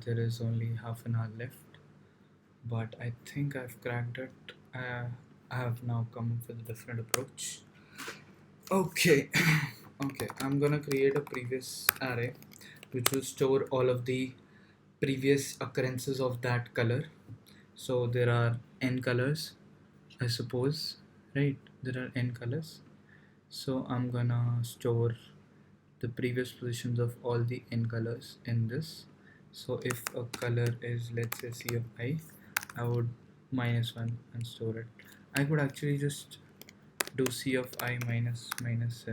There is only half an hour left, but I think I've cracked it. I have now come up with a different approach. Okay, okay, I'm gonna create a previous array which will store all of the previous occurrences of that color. So there are n colors, I suppose, right? There are n colors. So I'm gonna store the previous positions of all the n colors in this. So if a color is, let's say, C of I would -1 and store it. I could actually just do C of I minus minus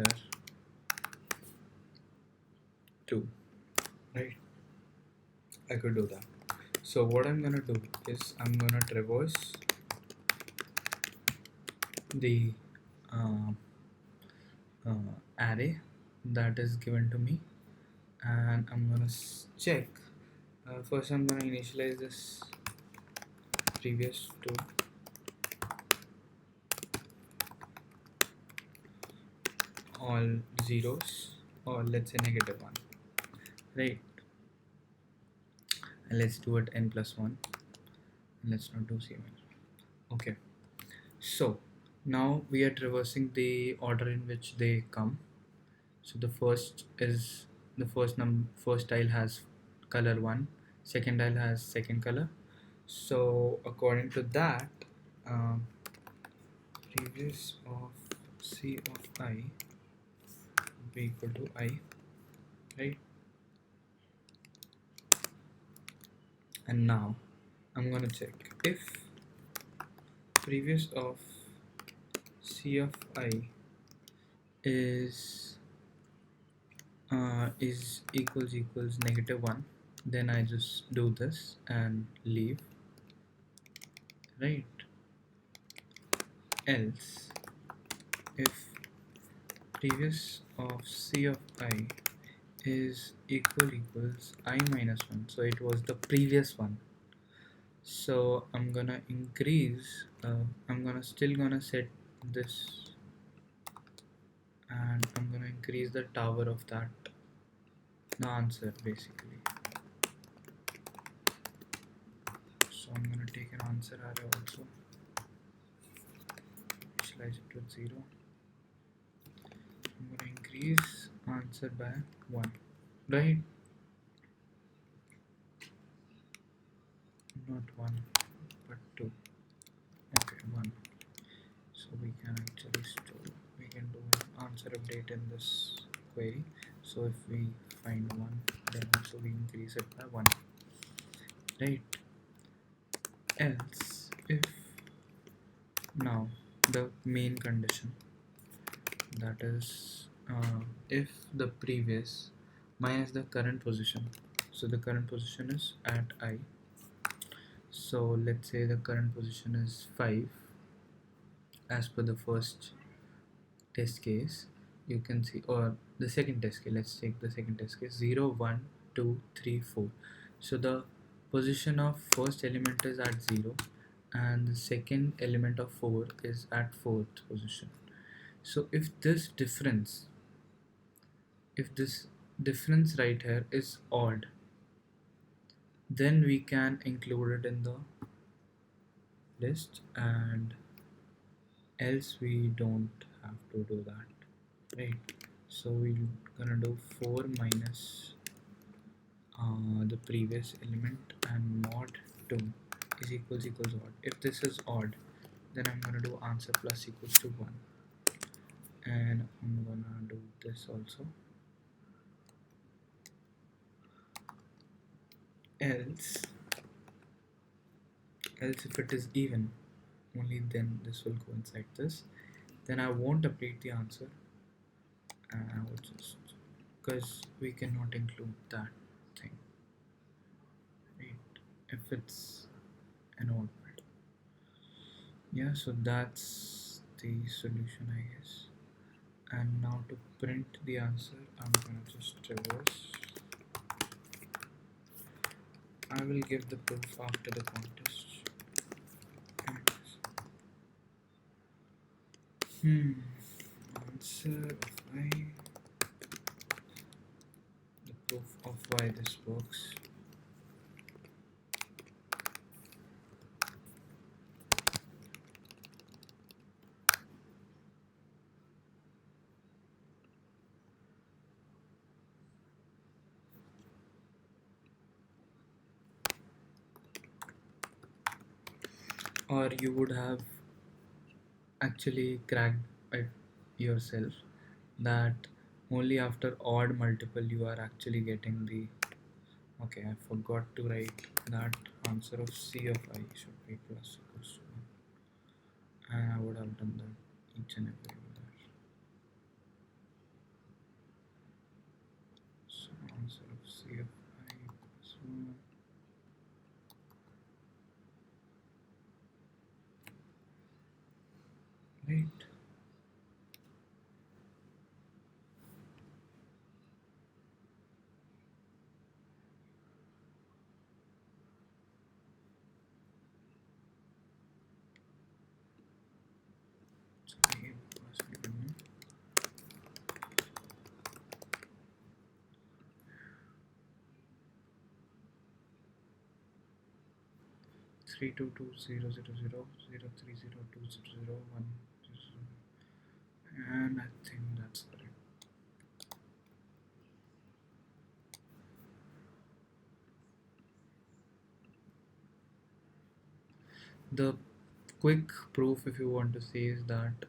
2, right? I could do that. So what I'm gonna do is I'm gonna traverse the uh, array that is given to me, and I'm gonna check. First, I'm gonna initialize this previous to all zeros, or let's say -1, right? And let's do it n+1. Let's not do C minus. Okay. So now we are traversing the order in which they come. So the first is the first tile has color 1, second tile has second color. So according to that, um, previous of C of I will be equal to I, right? And now I'm gonna check if previous of C of I is equals -1, then I just do this and leave, right? Else if previous of C of I is equals I minus 1, so it was the previous one. So I'm gonna increase, I'm gonna still gonna set this, and I'm gonna increase the tower of that, the answer basically. So I'm gonna take an answer array also, initialize it with 0. I'm gonna increase answer by 1, right? Not 1 but 2. Okay, 1. So we can actually store, we can do an answer update in this query. So if we find 1, then also we increase it by 1, right? Else if now the main condition, that is if the previous minus the current position, so the current position is at I, so let's say the current position is 5 as per the first test case, you can see, or the second test case, let's take the second test case, 0 1 2 3 4. So the position of first element is at 0 and the second element of 4 is at 4th position. So if this difference right here is odd, then we can include it in the list, and else we don't have to do that, right? So we're gonna do 4 minus the previous element and mod 2 is equals odd. If this is odd, then I'm gonna do answer plus equals to 1, and I'm gonna do this also. Else if it is even, only then this will go inside this. Then I won't update the answer, and I will just, because we cannot include that thing, right? If it's an odd bit. Yeah, so that's the solution, I guess. And now to print the answer, I'm gonna just traverse. I will give the proof after the contest. Answer of I, the proof of why this works. or you would have actually cracked it yourself that only after odd multiple you are actually getting the. Okay, I forgot to write that answer of C of I should be plus equals to 1, and I would have done that each and every other. So answer of C of I plus 1. Right. Sorry, was given 3220000030200 and I think that's correct. The quick proof, if you want to say, is that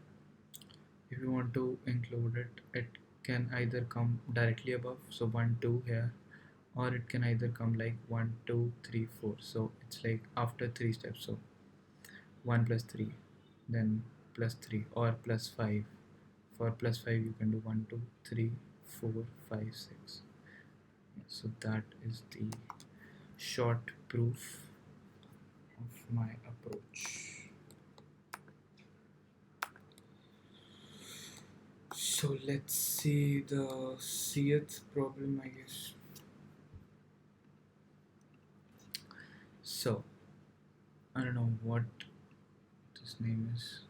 if you want to include it, it can either come directly above, so 1 2 here, or it can either come like 1 2 3 4. So it's like after 3 steps, so 1 plus 3, then plus 3, or plus 5. For plus 5 you can do 1 2 3 4 5 6. So that is the short proof of my approach. So let's see the Cth problem, I guess. So I don't know what this name is.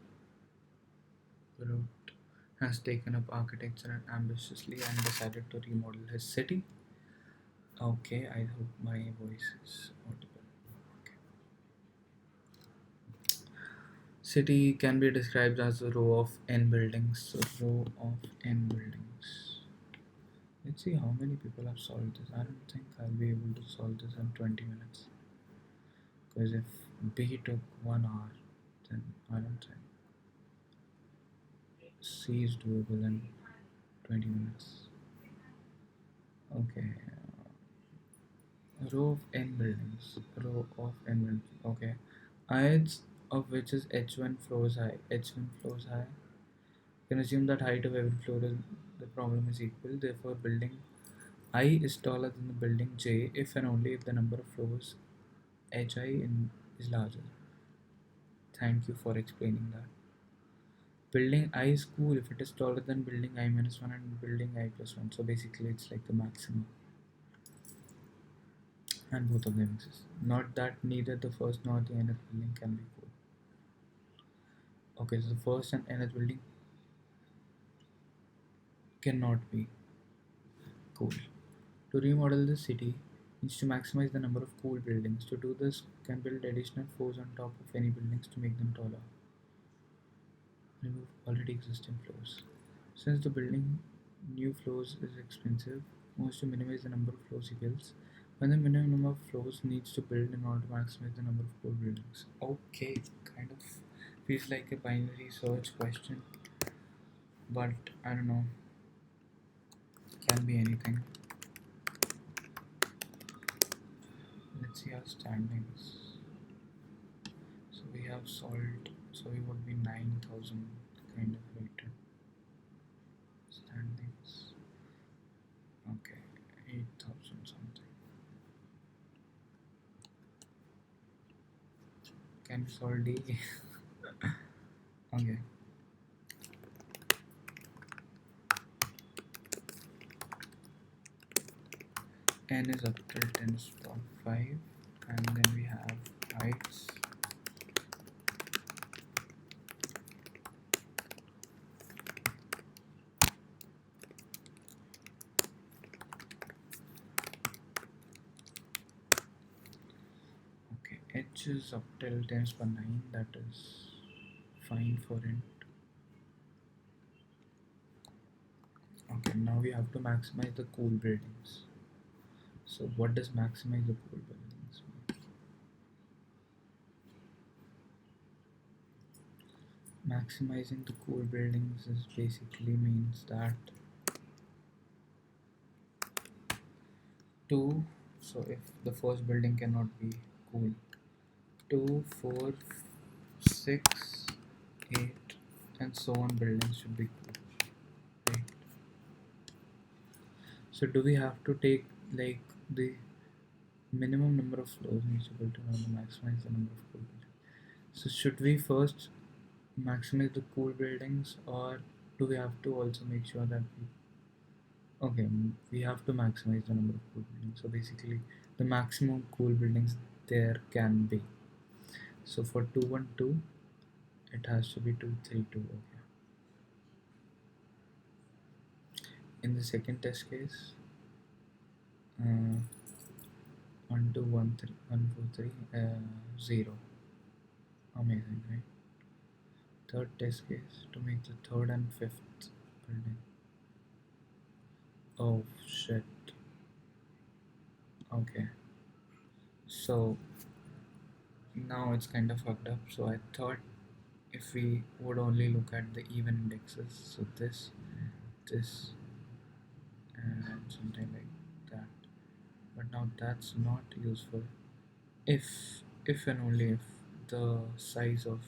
Root has taken up architecture ambitiously and decided to remodel his city. Okay, I hope my voice is audible. Okay. City can be described as a row of n buildings. So row of n buildings. Let's see how many people have solved this. I don't think I'll be able to solve this in 20 minutes. Because if B took 1 hour, then I don't think C is doable in 20 minutes. Okay. Row of n buildings. Row of n buildings. Okay. Ith of which is h1 floors high. H1 floors high. You can assume that height of every floor is the problem is equal. Therefore, building I is taller than the building J if and only if the number of floors is larger. Thank you for explaining that. Building I is cool if it is taller than building I minus 1 and building I plus 1. So basically, it's like the maximum. And both of them exist. Not that neither the first nor the nth building can be cool. Okay, so the first and nth building cannot be cool. To remodel the city needs to maximize the number of cool buildings. To do this, can build additional floors on top of any buildings to make them taller. Remove already existing floors. Since the building new floors is expensive, wants to minimize the number of floors he builds. When the minimum number of floors needs to build in order to maximize the number of cool buildings. Okay, kind of feels like a binary search question, but I don't know. Can be anything. Let's see our standings. So we have solved, so we would be 9,000 kind of rated. Standings. Okay, 8,000 something. Can we solve D? Okay. N is up till 10 is 5, and then we have heights. Okay, H is up till 10 is 9, that is fine for int. Okay, now we have to maximize the cool buildings. So what does maximize the cool buildings mean? Maximizing the cool buildings is basically means that 2, so if the first building cannot be cool, 2, 4, 6, 8 and so on buildings should be cool, right? So do we have to take like the minimum number of floors needs to build to maximize the number of cool buildings? So should we first maximize the cool buildings, or do we have to also make sure that we have to maximize the number of cool buildings? So basically the maximum cool buildings there can be. So for 212 it has to be 232. Okay. In the second test case, 1 2 1 3 1 4 3 0. Amazing, right? Third test case to make the third and fifth building. Oh shit. Okay. So now it's kind of fucked up. So I thought if we would only look at the even indexes, so this, and something like that. But now that's not useful. If and only if the size of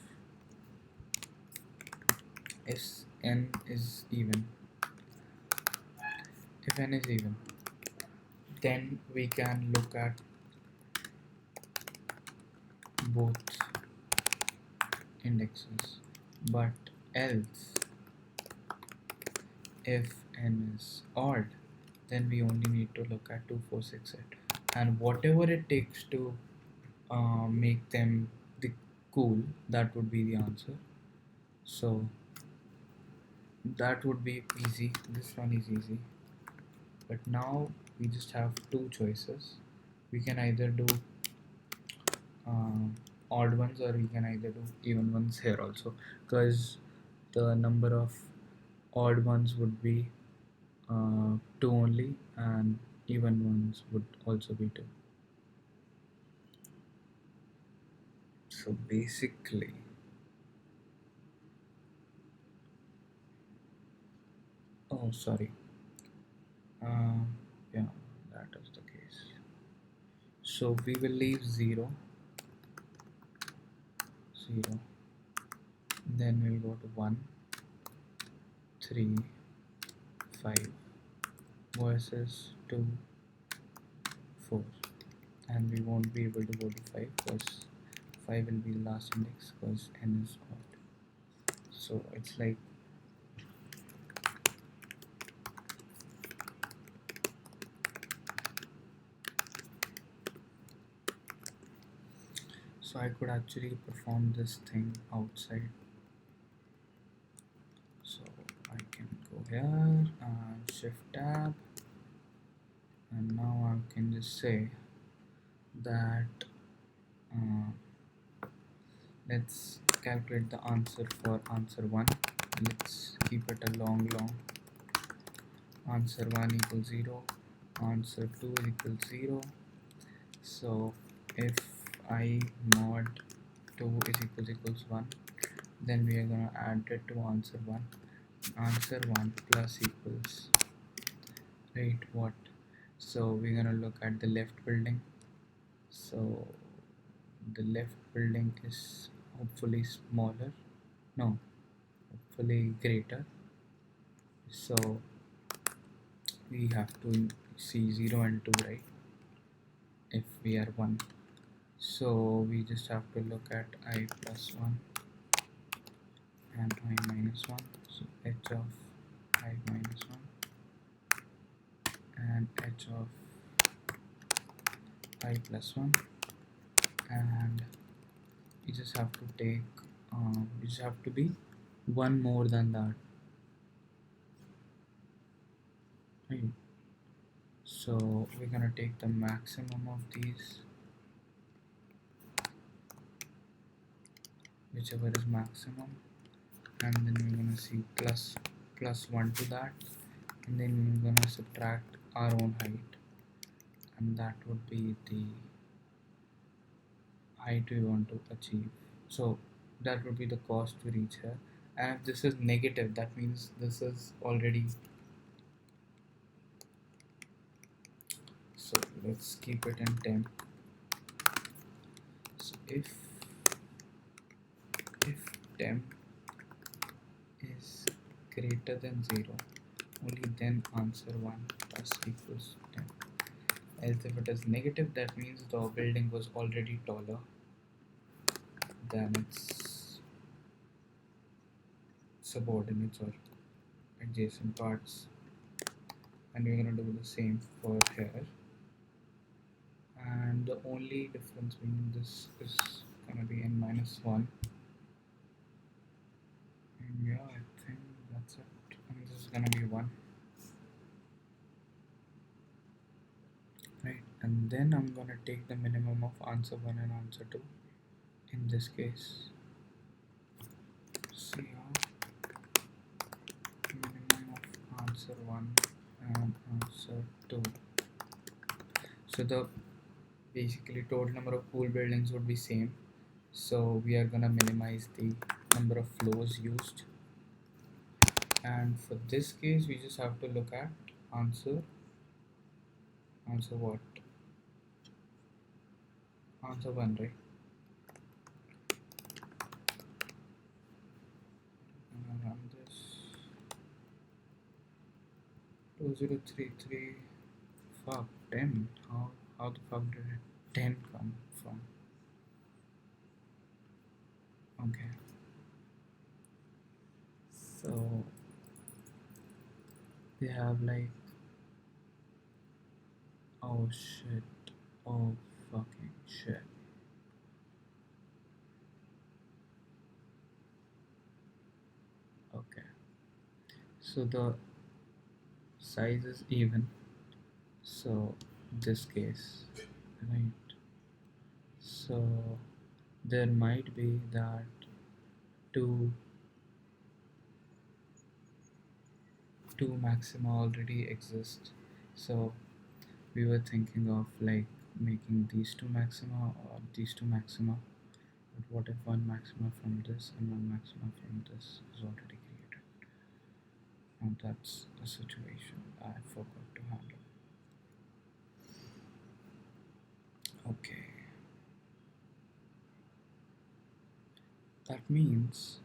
n is even. If n is even, then we can look at both indexes. But else, if n is odd, then we only need to look at 2, 4, 6, 8, and whatever it takes to make them the cool, that would be the answer. So that would be easy. This one is easy. But now we just have two choices. We can either do odd ones, or we can either do even ones here also, because the number of odd ones would be 2 only, and even ones would also be 2. So basically, oh sorry, yeah, that is the case. So we will leave 0, 0, then we'll go to 1, 3, 5 versus 2, 4, and we won't be able to go to 5 because 5 will be the last index because n is odd. So it's like so I could actually perform this thing outside. So I can go here and shift tab, and now I can just say that let's calculate the answer for answer 1. Let's keep it a long answer 1 equals 0, answer 2 equals 0. So if I mod 2 is equals 1, then we are gonna add it to answer 1. Answer 1 plus equals, right, what? So we're gonna look at the left building. So the left building is hopefully smaller, no, hopefully greater. So we have to see 0 and 2, right, if we are 1. So we just have to look at I plus 1 and I minus 1. So h of I minus 1 and h of I plus 1, and you just have to take you just have to be one more than that, right? So we're gonna take the maximum of these, whichever is maximum, and then we're gonna see plus 1 to that, and then we're gonna subtract our own height, and that would be the height we want to achieve. So that would be the cost to reach here. and if this is negative, that means this is already. So let's keep it in temp. So if temp is greater than 0, only then answer 1 plus equals 10. Else if it is negative, that means the building was already taller than its subordinates or adjacent parts, and we're going to do the same for here. And the only difference between this is going to be n minus 1. And yeah, I think that's it. And this is going to be 1. Right, and then I'm going to take the minimum of answer 1 and answer 2. In this case, see minimum of answer 1 and answer 2. So the basically total number of pool buildings would be same. So we are gonna minimize the number of floors used. And for this case, we just have to look at answer what? Answer 1, right? I'm gonna run this. 2033. Fuck, 10. How the fuck did 10 come from? Okay. So they have like, oh shit, oh fucking shit. Okay. So the size is even. So this case, right? So there might be that two maxima already exist. So we were thinking of like making these two maxima or these two maxima. But what if one maxima from this and one maxima from this is already created? And that's a situation I forgot to handle. Okay. That means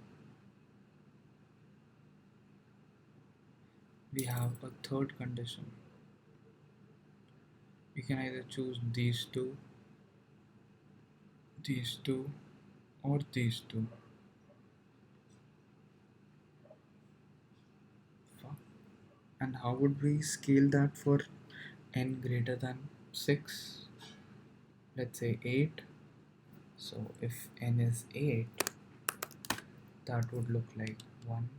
we have a third condition. We can either choose these two, or these two. Fuck. And how would we scale that for n greater than 6? Let's say 8. So if n is 8, that would look like 1,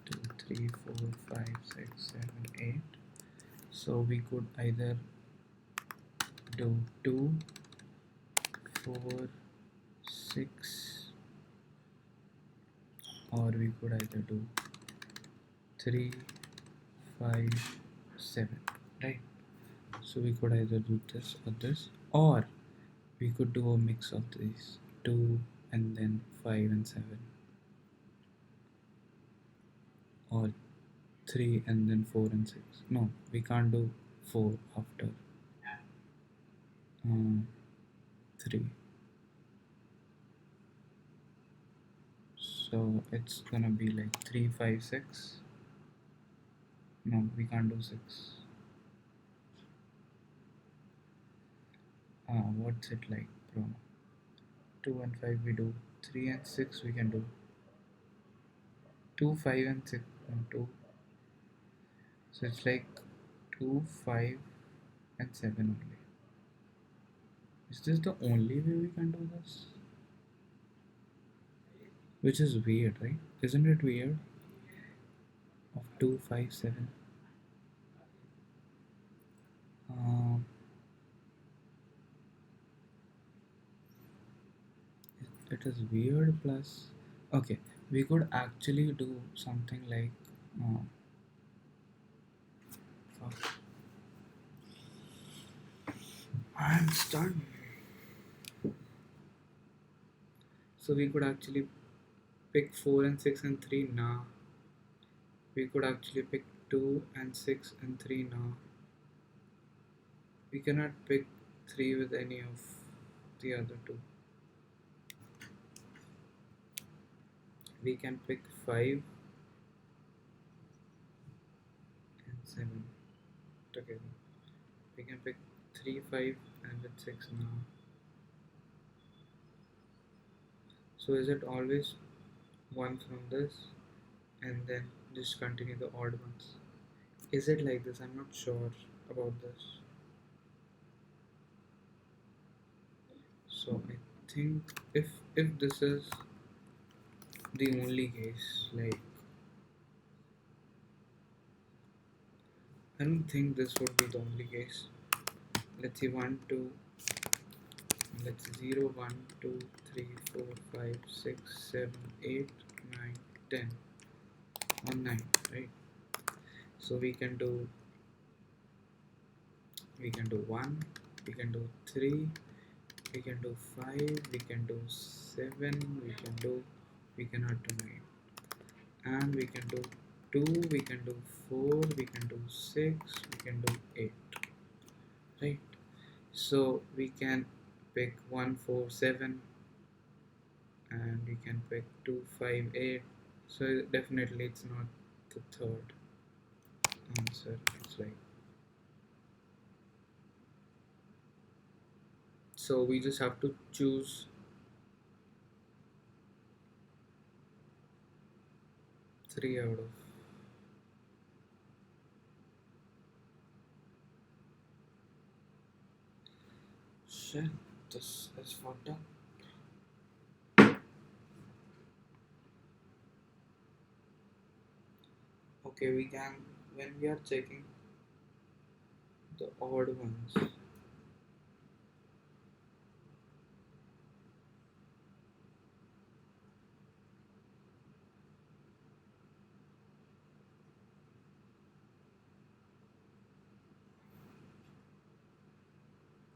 2, 3, 4, 5, 6, 7, 8. So we could either do 2, 4, 6, or we could either do 3, 5, 7, right? So we could either do this or this, or we could do a mix of these 2 and then 5 and 7, or 3 and then 4 and 6. No, we can't do 4 after 3. So it's gonna be like 3, 5, 6. No, we can't do 6. What's it like, bro? 2 and 5 we do. 3 and 6 we can do. 2, 5 and 6. No, 2. So it's like 2, 5 and 7 only. Is this the only way we can do this? Which is weird, right? Isn't it weird? Of 2, 5, 7. It is weird. Plus, okay, we could actually do something like fuck. I'm stunned. So we could actually pick 4 and 6 and 3? Nah. We could actually pick 2 and 6 and 3 now. We cannot pick 3 with any of the other two. We can pick 5 and 7 together. We can pick 3, 5 and with 6 now. So is it always 1 from this and then just continue the odd ones? Is it like this? I'm not sure about this. So I think if this is the only case, like, I don't think this would be the only case. Let's see, 1 2, let's see, 0 1 2 3 4 5 6 7 8 9 10 on 9, right? So we can do 1, we can do 3, we can do 5, we can do 7, we cannot do 9, and we can do 2, we can do 4, we can do 6, we can do 8, right? So we can pick 1 4 7 and we can pick 2 5 8. So definitely it's not the third answer. It's like, so we just have to choose 3 out of. Shit, this is fucked up. Okay, we can, when we are checking the odd ones,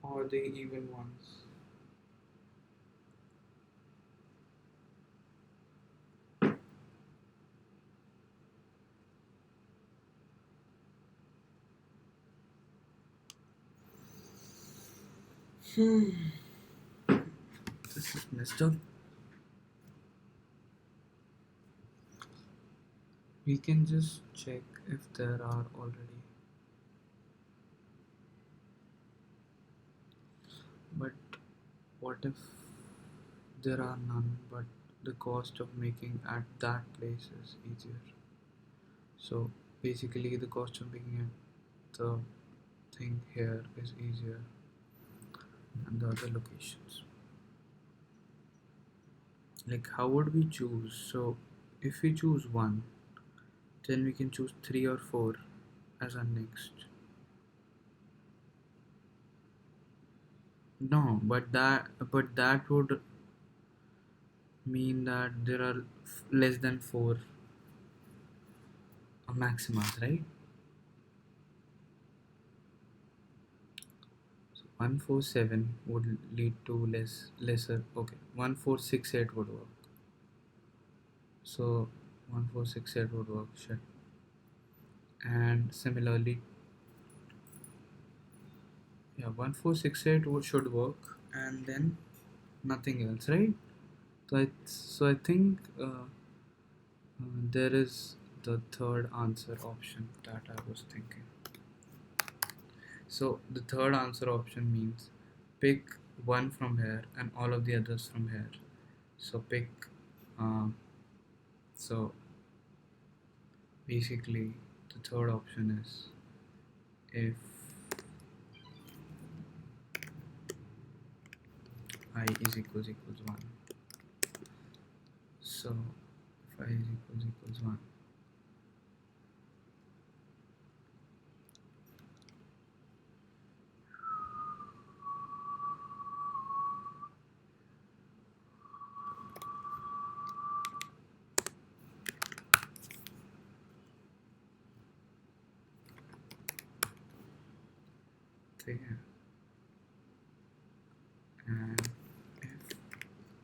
or the even ones. This is messed up. We can just check if there are already. But what if there are none, but the cost of making at that place is easier? So basically, the cost of making at the thing here is easier than the other locations. Like, how would we choose? So if we choose 1, then we can choose 3 or 4 as our next. No, but that would mean that there are less than 4 maximas, right? So 147 would lead to lesser. Okay, 1468 would work. So 1468 would work. Shit. And similarly, yeah, 1468 should work, and then nothing else, right? So I think there is the third answer option that I was thinking. So the third answer option means pick 1 from here and all of the others from here. So pick, so basically the third option is if I is equals 1. So if I is equals 1, there, and if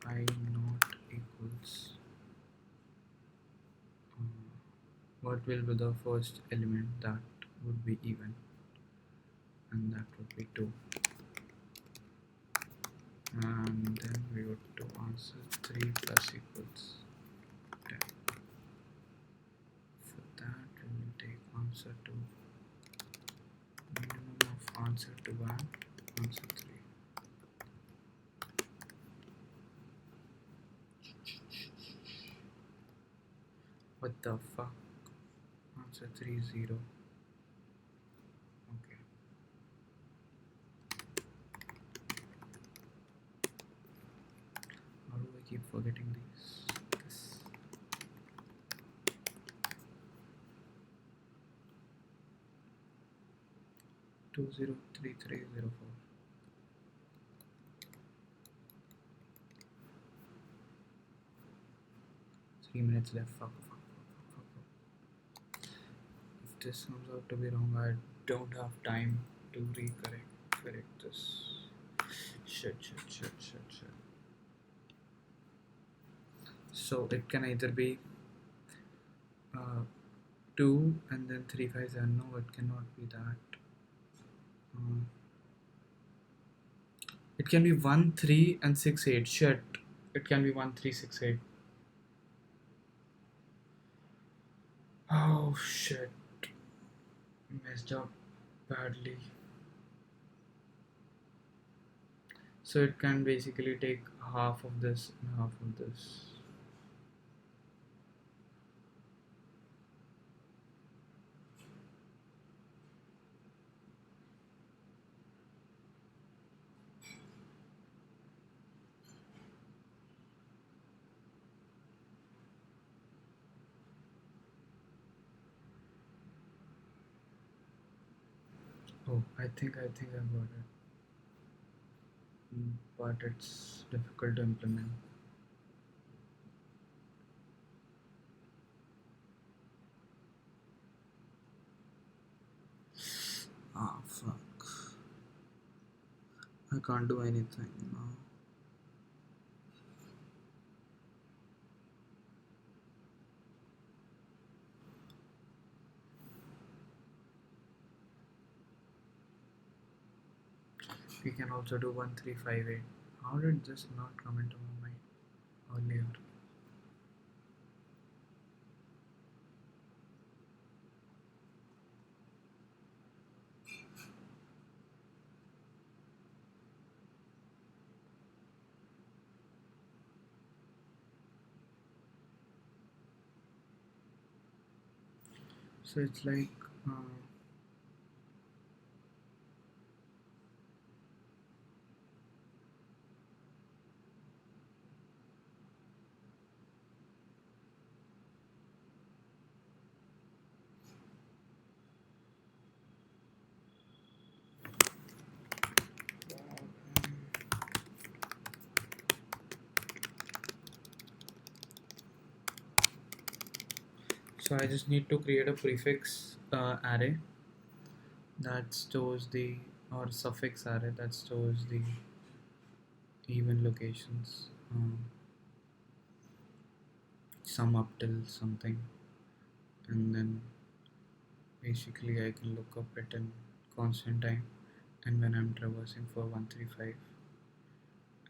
I not equals will be the first element that would be even, and that would be 2. And then we would do answer 3 plus equals 10. For that we will take answer 2, minimum of answer 2 and answer 3. What the fuck? Answer 3 is 0. Okay. How do I keep forgetting these? This. 203304. 3 minutes left. Fuck. If this comes out to be wrong, I don't have time to correct this. Shit. So it can either be 2 and then 3 5 7. No, it cannot be that. It can be 1 3 and 6 8. Shit, it can be 1 3 6 8. Oh shit, messed up badly. So it can basically take half of this and half of this. Oh, I think I got it. But it's difficult to implement. Ah, fuck. I can't do anything now. We can also do 1 3 5 8. How did this not come into my mind earlier? So it's like so I just need to create a prefix array that stores the, or suffix array that stores the even locations, sum up till something, and then basically I can look up it in constant time, and when I'm traversing for 135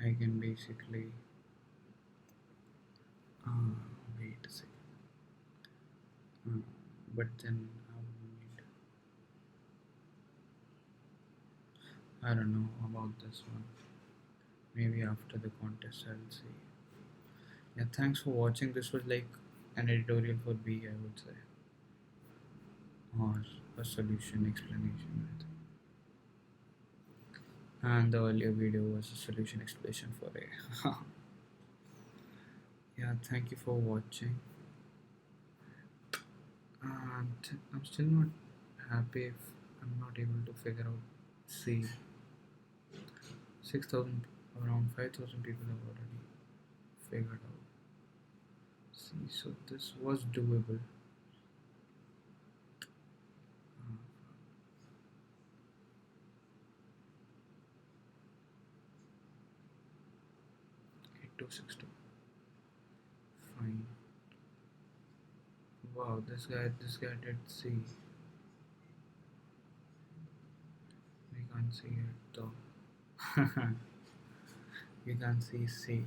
I can basically wait a second, but then I don't know about this one. Maybe after the contest I'll see. Yeah, thanks for watching. This was like an editorial for B, I would say, or a solution explanation, I think. And the earlier video was a solution explanation for A. Yeah, thank you for watching. And I'm still not happy if I'm not able to figure out C. 6,000, around 5,000 people have already figured out C, so this was doable. Uh, 8262. Fine. Wow, this guy did C. We can't see it though. We can't see C.